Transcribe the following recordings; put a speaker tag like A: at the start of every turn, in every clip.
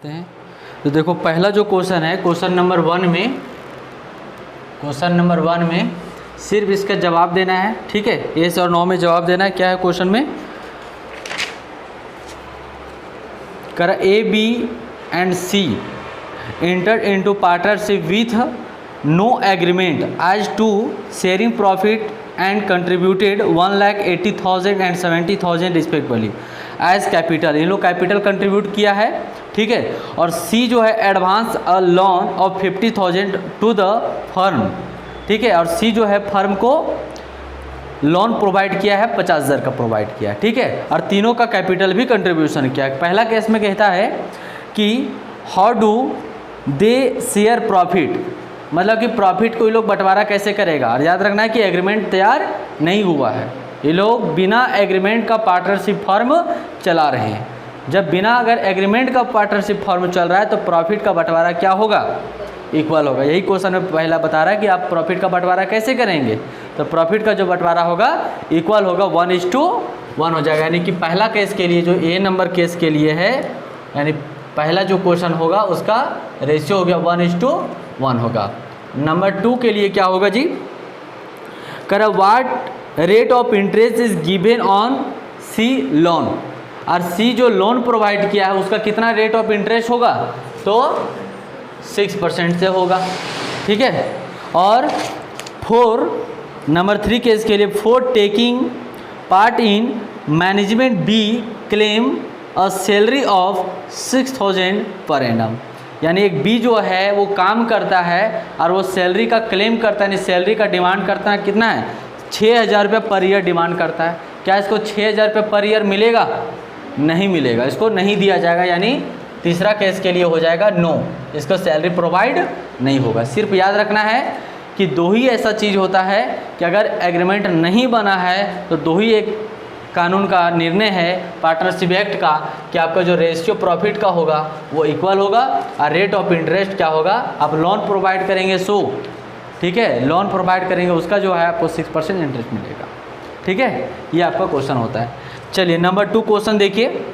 A: करते हैं। तो देखो पहला जो क्वेश्चन है, क्वेश्चन नंबर वन में सिर्फ इसका जवाब देना है, ठीक है। यस और नो में जवाब देना है। क्या है क्वेश्चन में, कर a b and c entered into partnership with no agreement as to sharing profit and contributed 1,80,000 and 70,000 respectively as capital। इन लोग कैपिटल कंट्रीब्यूट किया है, ठीक है। और सी जो है advance a loan of 50,000 to the firm, ठीक है। और सी जो है फर्म को लोन प्रोवाइड किया है, 50,000 का प्रोवाइड किया है, ठीक है। और तीनों का कैपिटल भी कंट्रीब्यूशन किया है। पहला केस में कहता है कि how do they share profit, मतलब कि प्रॉफिट को ये लोग बंटवारा कैसे करेगा। और याद रखना है कि एग्रीमेंट तैयार नहीं हुआ है, ये लोग बिना एग्रीमेंट का पार्टनरशिप फर्म चला रहे हैं। जब बिना अगर एग्रीमेंट का पार्टनरशिप फर्म चल रहा है तो प्रॉफिट का बंटवारा क्या होगा, इक्वल होगा। यही क्वेश्चन में पहला बता रहा है कि आप प्रॉफिट का बंटवारा कैसे करेंगे। तो प्रॉफिट का जो बंटवारा होगा इक्वल होगा, 1:1 हो जाएगा। यानी कि पहला केस के लिए जो ए नंबर केस के लिए है, यानी पहला जो क्वेश्चन होगा उसका रेशियो हो गया 1:1 होगा। नंबर 2 के लिए क्या होगा जी, कर what rate of interest is given on c loan. और सी जो लोन प्रोवाइड किया है उसका कितना रेट ऑफ इंटरेस्ट होगा, तो 6% से होगा, ठीक है। और 4 नंबर 3 केस के लिए, for taking part in management B claim a salary of 6,000 per annum. यानी एक बी जो है वो काम करता है और वो सैलरी का क्लेम करता है, यानी सैलरी का डिमांड करता है, कितना है, 6,000 रुपये पर ईयर डिमांड करता है। क्या इसको 6,000 रुपये पर ईयर मिलेगा, नहीं मिलेगा, इसको नहीं दिया जाएगा। यानी तीसरा केस के लिए हो जाएगा नो, इसको सैलरी प्रोवाइड नहीं होगा। सिर्फ याद रखना है कि दो ही ऐसा चीज़ होता है कि अगर एग्रीमेंट नहीं बना है तो दो ही एक कानून का निर्णय है पार्टनरशिप एक्ट का कि आपका जो रेशियो प्रॉफिट का होगा वो इक्वल होगा और रेट ऑफ इंटरेस्ट क्या होगा, आप लोन प्रोवाइड करेंगे सो, ठीक है, लोन प्रोवाइड करेंगे उसका जो है आपको 6% इंटरेस्ट मिलेगा, ठीक है। ये आपका क्वेश्चन होता है। चलिए नंबर 2 क्वेश्चन देखिए।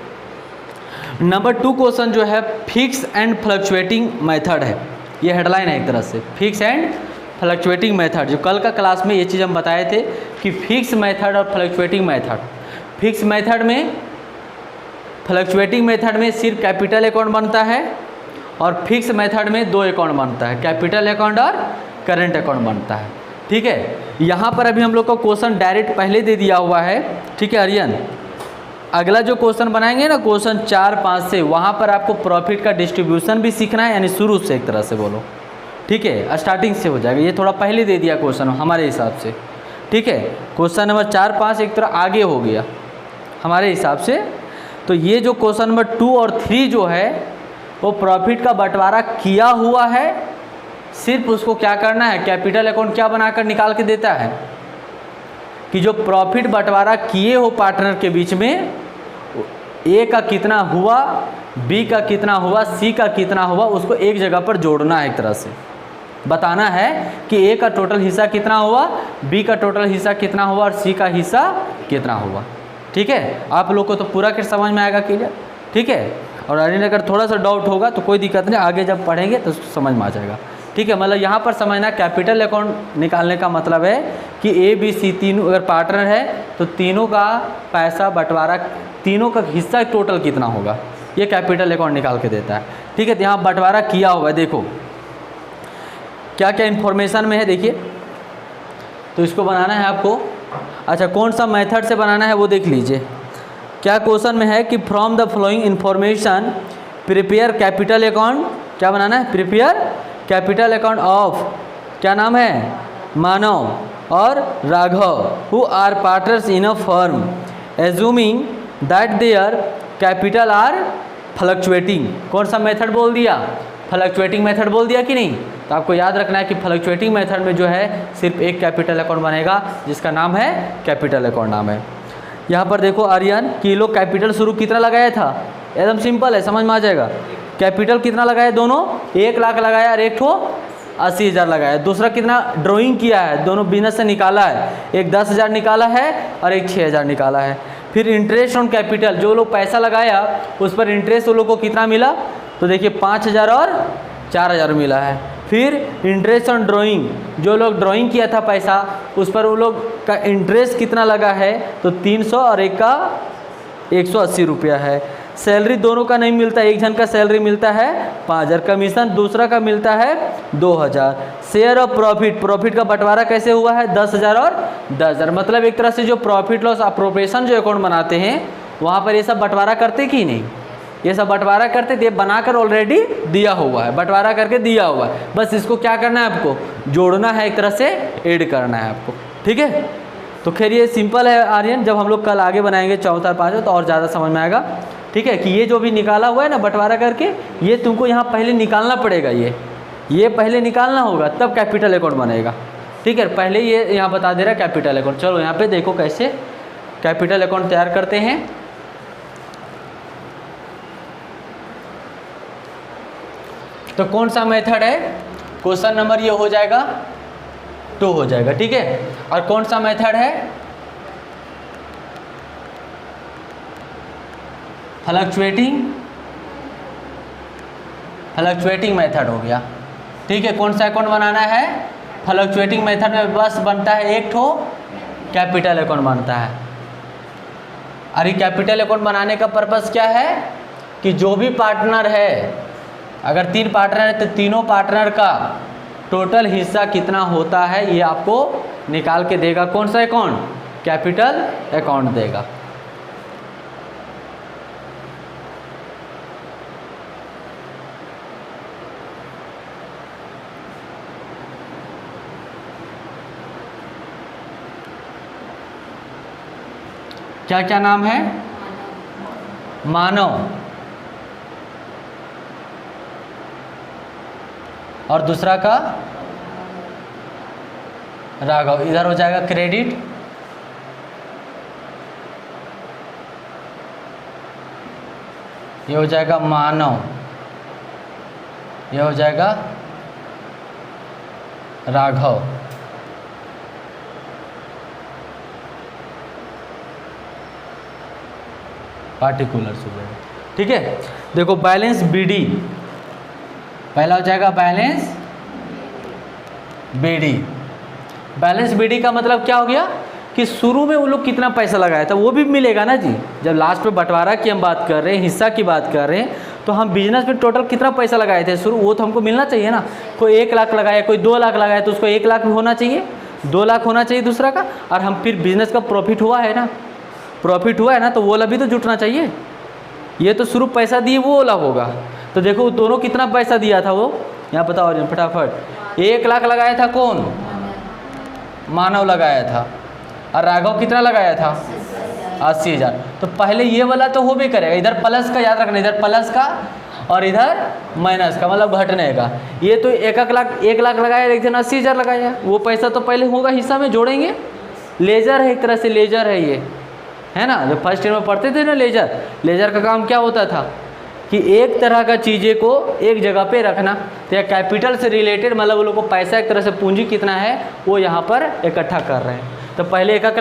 A: नंबर 2 क्वेश्चन जो है फिक्स एंड फ्लक्चुएटिंग मेथड है। ये हेडलाइन है एक तरह से, फिक्स एंड फ्लक्चुएटिंग मेथड। जो कल का क्लास में ये चीज़ हम बताए थे कि फिक्स मेथड और फ्लक्चुएटिंग मेथड। फिक्स मेथड में, फ्लक्चुएटिंग मेथड में सिर्फ कैपिटल अकाउंट बनता है और फिक्स मेथड में 2 अकाउंट बनता है, कैपिटल अकाउंट और करंट अकाउंट बनता है, ठीक है। यहाँ पर अभी हम लोग का क्वेश्चन डायरेक्ट पहले दे दिया हुआ है, ठीक है आर्यन। अगला जो क्वेश्चन बनाएंगे ना क्वेश्चन 4-5 से, वहाँ पर आपको प्रॉफिट का डिस्ट्रीब्यूशन भी सीखना है, यानी शुरू से एक तरह से बोलो, ठीक है, स्टार्टिंग से हो जाएगा। ये थोड़ा पहले दे दिया क्वेश्चन हमारे हिसाब से, ठीक है। क्वेश्चन नंबर 4-5 एक तरह आगे हो गया हमारे हिसाब से। तो ये जो क्वेश्चन नंबर 2 और 3 जो है वो प्रॉफिट का बंटवारा किया हुआ है, सिर्फ उसको क्या करना है, कैपिटल अकाउंट क्या बनाकर निकाल के देता है कि जो प्रॉफिट बंटवारा किए हो पार्टनर के बीच में, ए का कितना हुआ, बी का कितना हुआ, सी का कितना हुआ, उसको एक जगह पर जोड़ना है। एक तरह से बताना है कि ए का टोटल हिस्सा कितना हुआ, बी का टोटल हिस्सा कितना हुआ और सी का हिस्सा कितना हुआ, ठीक है। आप लोग को तो पूरा के समझ में आएगा क्लियर, ठीक है। और अगर थोड़ा सा डाउट होगा तो कोई दिक्कत नहीं, आगे जब पढ़ेंगे तो समझ में आ जाएगा, ठीक है। मतलब यहाँ पर समझना कैपिटल अकाउंट निकालने का मतलब है कि ए बी सी तीनों अगर पार्टनर है तो तीनों का पैसा बंटवारा, तीनों का हिस्सा टोटल कितना होगा, ये कैपिटल अकाउंट निकाल के देता है, ठीक है। तो यहाँ बंटवारा किया हुआ है, देखो क्या क्या इन्फॉर्मेशन में है, देखिए। तो इसको बनाना है आपको, अच्छा कौन सा मेथड से बनाना है वो देख लीजिए। क्या क्वेश्चन में है कि from the following information prepare capital account, क्या बनाना है, प्रिपेयर कैपिटल अकाउंट ऑफ, क्या नाम है, मानव और Raghav, who are partners in a firm, assuming that their capital are fluctuating. कौन सा मेथड बोल दिया, फ्लक्चुएटिंग मेथड बोल दिया कि नहीं। तो आपको याद रखना है कि फ्लक्चुएटिंग मेथड में जो है सिर्फ एक कैपिटल अकाउंट बनेगा जिसका नाम है कैपिटल अकाउंट नाम है। यहाँ पर देखो आर्यन कि लोग कैपिटल शुरू कितना लगाया था, एकदम सिंपल है, समझ में आ जाएगा। कैपिटल कितना लगाया, दोनों 1 लाख लगाया और एक ठो 80,000 लगाया। दूसरा कितना ड्राइंग किया है, दोनों बिजनेस से निकाला है, एक 10,000 निकाला है और एक 6,000 निकाला है। फिर इंटरेस्ट ऑन कैपिटल, जो लोग पैसा लगाया उस पर इंटरेस्ट वो लोग को कितना मिला, तो देखिए 5,000 और 4,000 मिला है। फिर इंटरेस्ट ऑन ड्राइंग, जो लोग ड्राइंग किया था पैसा उस पर वो लोग का इंटरेस्ट कितना लगा है, तो 300 और एक का 180 रुपया है। सैलरी दोनों का नहीं मिलता, एक जन का सैलरी मिलता है 5,000, कमीशन दूसरा का मिलता है 2,000। शेयर ऑफ प्रॉफिट, प्रॉफिट का बंटवारा कैसे हुआ है 10,000 और 10,000। मतलब एक तरह से जो प्रॉफिट लॉस अप्रोप्रिएशन जो अकाउंट बनाते हैं वहाँ पर ये सब बंटवारा करते कि नहीं, ये सब बंटवारा करते थे, बनाकर ऑलरेडी दिया हुआ है, बंटवारा करके दिया हुआ है, बस इसको क्या करना है आपको, जोड़ना है, एक तरह से ऐड करना है आपको। ठीक है, तो खैर ये सिंपल है आर्यन, जब हम लोग कल आगे बनाएंगे चौथा और पाँचवा तो और ज़्यादा समझ में आएगा। ठीक है, कि ये जो भी निकाला हुआ है ना बंटवारा करके, ये तुमको यहाँ पहले निकालना पड़ेगा, ये पहले निकालना होगा तब कैपिटल अकाउंट बनेगा। ठीक है, पहले ये यहाँ बता दे रहा है कैपिटल अकाउंट। चलो यहाँ पे देखो कैसे कैपिटल अकाउंट तैयार करते हैं। तो कौन सा मेथड है, क्वेश्चन नंबर ये हो जाएगा 2 हो जाएगा। ठीक है, और कौन सा मेथड है, फ्लक्चुएटिंग मेथड हो गया। ठीक है, कौन सा अकाउंट बनाना है, फ्लक्चुएटिंग मेथड में बस बनता है एक ठो कैपिटल अकाउंट बनता है। और ये कैपिटल अकाउंट बनाने का पर्पस क्या है कि जो भी पार्टनर है, अगर 3 पार्टनर है तो तीनों पार्टनर का टोटल हिस्सा कितना होता है ये आपको निकाल के देगा। कौन सा अकाउंट, कैपिटल अकाउंट देगा। क्या क्या नाम है, मानव, और दूसरा का राघव। इधर हो जाएगा क्रेडिट, ये हो जाएगा मानव, ये हो जाएगा राघव। पार्टिकुलर्स हो जाएगा। ठीक है, देखो बैलेंस बीडी, पहला हो जाएगा बैलेंस बीडी। बैलेंस बीडी का मतलब क्या हो गया कि शुरू में वो लोग कितना पैसा लगाया था वो भी मिलेगा ना जी। जब लास्ट में बंटवारा की हम बात कर रहे हैं, हिस्सा की बात कर रहे हैं, तो हम बिजनेस में टोटल कितना पैसा लगाए थे शुरू, वो तो हमको मिलना चाहिए ना। कोई 1 लाख लगाया, कोई 2 लाख लगाया, तो उसको 1 लाख भी होना चाहिए, 2 लाख होना चाहिए दूसरा का। और हम फिर बिजनेस का प्रॉफिट हुआ है ना, प्रॉफिट हुआ है ना, तो वो वाला भी तो जुटना चाहिए। ये तो शुरू पैसा दिए वो वाला होगा। तो देखो दोनों कितना पैसा दिया था वो, यहाँ बताओ फटाफट। 1 लाख लगाया था कौन, मानव लगाया था, और राघव कितना लगाया था 80,000। तो पहले ये वाला तो हो भी करेगा, इधर प्लस का याद रखना, इधर प्लस का और इधर माइनस का, मतलब घटने का। ये तो 1 लाख लगाया, लेकिन 80,000 लगाया, वो पैसा तो पहले होगा हिस्सा में जोड़ेंगे। लेजर है, एक तरह से लेजर है ये, है ना। जब फर्स्ट ईयर में पढ़ते थे ना लेजर का काम क्या होता था कि एक तरह का चीज़ें को एक जगह पे रखना। तो यह कैपिटल से रिलेटेड, मतलब वो लोग को पैसा एक तरह से पूंजी कितना है वो यहाँ पर इकट्ठा कर रहे हैं। तो पहले 1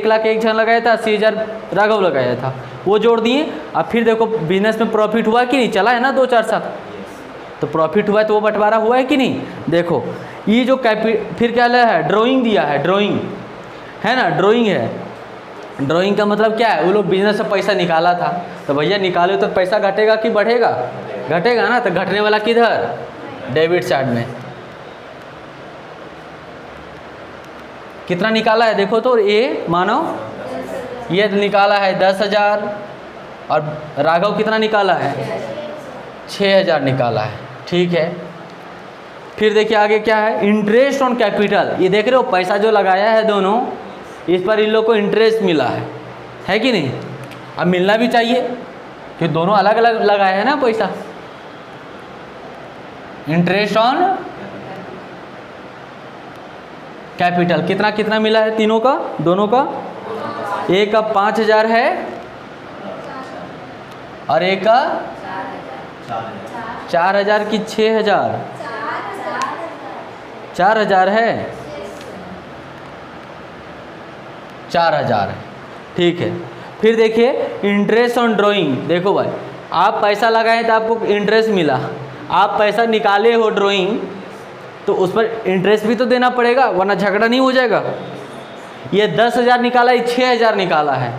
A: लाख एक जन लगाया था, 80,000 राघव लगाया था, वो जोड़ दिए। अब फिर देखो बिजनेस में प्रॉफिट हुआ कि नहीं, चला है ना 2-4 साल, तो प्रॉफिट हुआ है तो वो बंटवारा हुआ है कि नहीं। देखो ये जो फिर क्या है, ड्राइंग दिया है, ड्राइंग है ना, ड्राइंग है। ड्राइंग का मतलब क्या है, वो लोग बिजनेस से पैसा निकाला था, तो भैया निकाले तो पैसा घटेगा कि बढ़ेगा, घटेगा ना। तो घटने वाला किधर, डेबिट साइड में। कितना निकाला है देखो तो, ये मानो ये निकाला है 10,000, और राघव कितना निकाला है 6,000 निकाला है। ठीक है, फिर देखिए आगे क्या है, इंटरेस्ट ऑन कैपिटल। ये देख रहे हो पैसा जो लगाया है दोनों, इस पर इन लोग को इंटरेस्ट मिला है कि नहीं। अब मिलना भी चाहिए कि दोनों अलग अलग लगाए हैं ना पैसा। इंटरेस्ट ऑन कैपिटल कितना कितना मिला है तीनों का, दोनों का। एक का 5,000 है और एक का 4,000 की 6,000, 4,000 है, 4,000 है। ठीक है, फिर देखिए इंटरेस्ट ऑन ड्राइंग। देखो भाई आप पैसा लगाए तो आपको इंटरेस्ट मिला, आप पैसा निकाले हो ड्राइंग तो उस पर इंटरेस्ट भी तो देना पड़ेगा, वरना झगड़ा नहीं हो जाएगा। ये 10,000 निकाला, ये 6,000 निकाला है,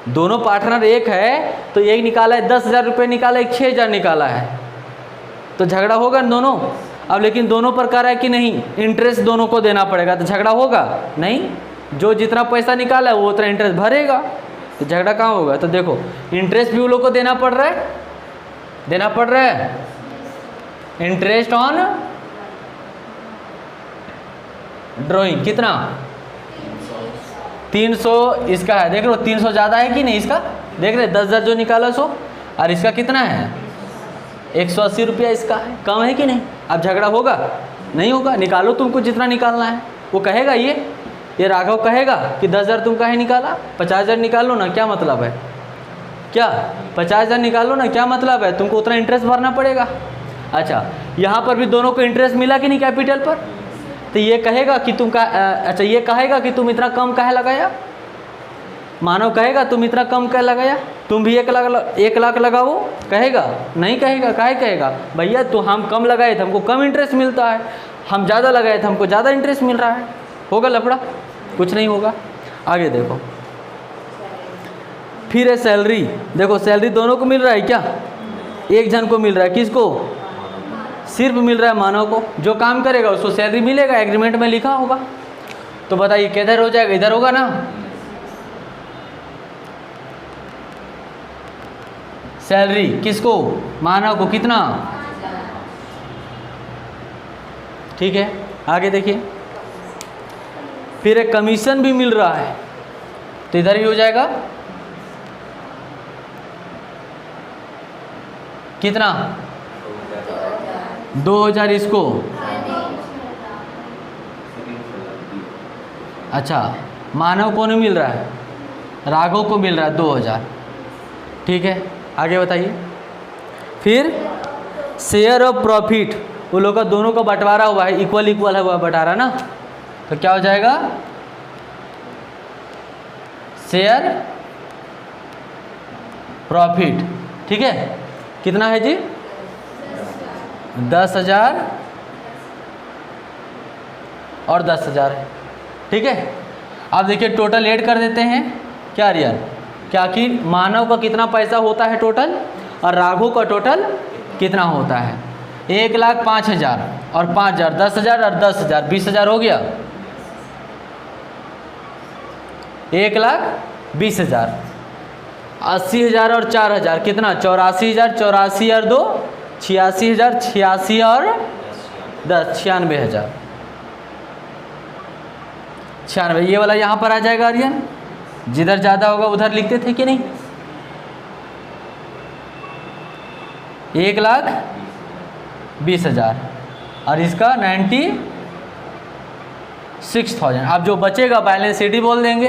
A: दोनों पार्टनर एक है तो एक निकाला है 10,000 रुपये निकाला, एक 6,000 निकाला है, तो झगड़ा होगा न दोनों। अब लेकिन दोनों पर कह रहा है कि नहीं इंटरेस्ट दोनों को देना पड़ेगा, तो झगड़ा होगा नहीं, जो जितना पैसा निकाला है वो उतना इंटरेस्ट भरेगा, तो झगड़ा कहाँ होगा। तो देखो इंटरेस्ट भी वो लोग को देना पड़ रहा है, देना पड़ रहा है, इंटरेस्ट ऑन ड्राइंग कितना 300 इसका है, देख लो 300 ज़्यादा है कि नहीं इसका, देख रहे 10,000 जो निकाला 100 और इसका कितना है 180 रुपया इसका है, कम है कि नहीं। अब झगड़ा होगा नहीं होगा, निकालो तुमको जितना निकालना है। वो कहेगा ये राघव कहेगा कि 10,000 तुम काहे निकाला, 50,000 निकालो ना, क्या मतलब है, क्या 50,000 निकालो ना, क्या मतलब है, तुमको उतना इंटरेस्ट भरना पड़ेगा। अच्छा यहाँ पर भी दोनों को इंटरेस्ट मिला कि नहीं कैपिटल पर, तो ये कहेगा कि तुम का अच्छा ये कहेगा कि तुम इतना कम काहे लगाया, मानव कहेगा तुम इतना कम काहे लगाया, तुम भी 1 लाख लगाओ, कहेगा नहीं कहेगा, काहे कहेगा भैया तो हम कम लगाए थे हमको कम इंटरेस्ट मिलता है, हम ज़्यादा लगाए थे हमको ज़्यादा इंटरेस्ट मिल रहा है, होगा लफड़ा, कुछ नहीं होगा। आगे देखो फिर है सैलरी, देखो सैलरी दोनों को मिल रहा है क्या, एक जन को मिल रहा है, किसको सिर्फ मिल रहा है मानव को, जो काम करेगा उसको सैलरी मिलेगा, एग्रीमेंट में लिखा होगा। तो बताइए किधर हो जाएगा, इधर होगा ना, सैलरी किसको मानव को कितना, ठीक है। आगे देखिए फिर एक कमीशन भी मिल रहा है, तो इधर भी हो जाएगा कितना 2,000 इसको, अच्छा मानव को नहीं मिल रहा है, राघव को मिल रहा है 2,000, ठीक है। आगे बताइए फिर शेयर ऑफ प्रॉफिट, वो लोग का दोनों का बंटवारा हुआ है, इक्वल इक्वल है वह बंटारा ना, तो क्या हो जाएगा शेयर प्रॉफिट, ठीक है। कितना है जी 10,000 और 10,000 है, ठीक है। अब देखिए टोटल ऐड कर देते हैं क्या रियल, क्या कि मानव का कितना पैसा होता है टोटल और राघव का टोटल कितना होता है, 1,05,000 और 5,000 10,000 और 10,000 20,000 हो गया, 1,20,000, 80,000 और 4,000 कितना 84,000, 84 और 2 86,000, 86 और 10 96,000, 96 ये वाला यहाँ पर आ जाएगा आर्यन, जिधर ज़्यादा होगा उधर लिखते थे कि नहीं, 1,20,000 और इसका 96,000। अब जो बचेगा बैलेंस शीट ही बोल देंगे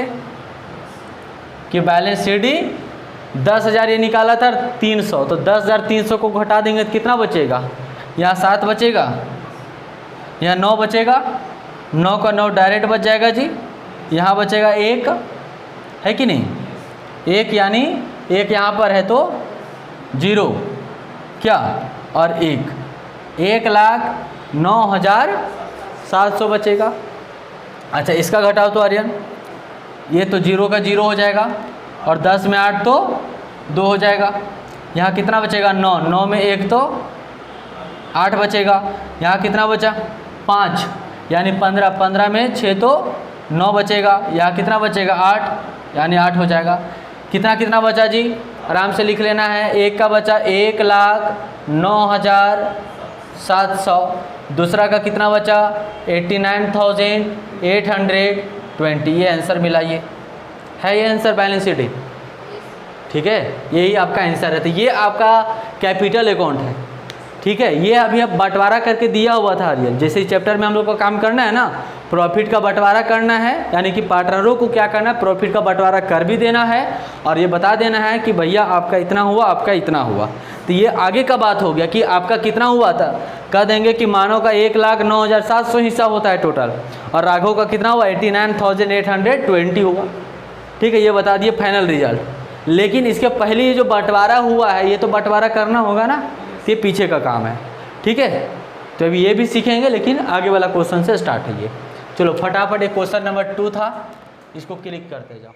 A: कि बैलेंस शीट ही 10,000 ये निकाला था 300, तो 10,300 को घटा देंगे तो कितना बचेगा, यहाँ 7 बचेगा, यहाँ 9 बचेगा, 9 का 9 डायरेक्ट बच जाएगा जी, यहाँ बचेगा 1 है कि नहीं, 1 यानी 1 यहाँ पर है तो 0 क्या और 1,09,700 बचेगा। अच्छा इसका घटाओ तो आर्यन, ये तो 0 का 0 हो जाएगा और 10 में 8 तो 2 हो जाएगा, यहाँ कितना बचेगा 9, 9 में 1 तो 8 बचेगा, यहाँ कितना बचा 5 यानी 15, 15 में 6 तो 9 बचेगा, यहाँ कितना बचेगा 8 यानी 8 हो जाएगा। कितना कितना बचा जी, आराम से लिख लेना है, एक का बचा 1,09,700, दूसरा का कितना बचा 89,820, ये आंसर मिला, ये है ये आंसर बैलेंस शीट, ठीक है, यही आपका आंसर है। तो ये आपका कैपिटल अकाउंट है, ठीक है। ये अभी अब बंटवारा करके दिया हुआ था आर्यन, जैसे इस चैप्टर में हम लोग को काम करना है ना, प्रॉफिट का बंटवारा करना है, यानी कि पार्टनरों को क्या करना है प्रॉफिट का बंटवारा कर भी देना है और ये बता देना है कि भैया आपका इतना हुआ, आपका इतना हुआ। तो ये आगे का बात हो गया कि आपका कितना हुआ था, कह देंगे कि मानव का 1,09,700 हिस्सा होता है टोटल और राघव का कितना हुआ 89,820 हुआ, ठीक है। ये बता दिए फाइनल रिजल्ट। लेकिन इसके पहले ये जो बंटवारा हुआ है ये तो बंटवारा करना होगा ना, ये पीछे का काम है। ठीक है, तो अभी ये भी सीखेंगे, लेकिन आगे वाला क्वेश्चन से स्टार्ट है ये। चलो फटाफट, एक क्वेश्चन नंबर 2 था, इसको क्लिक करते जाओ।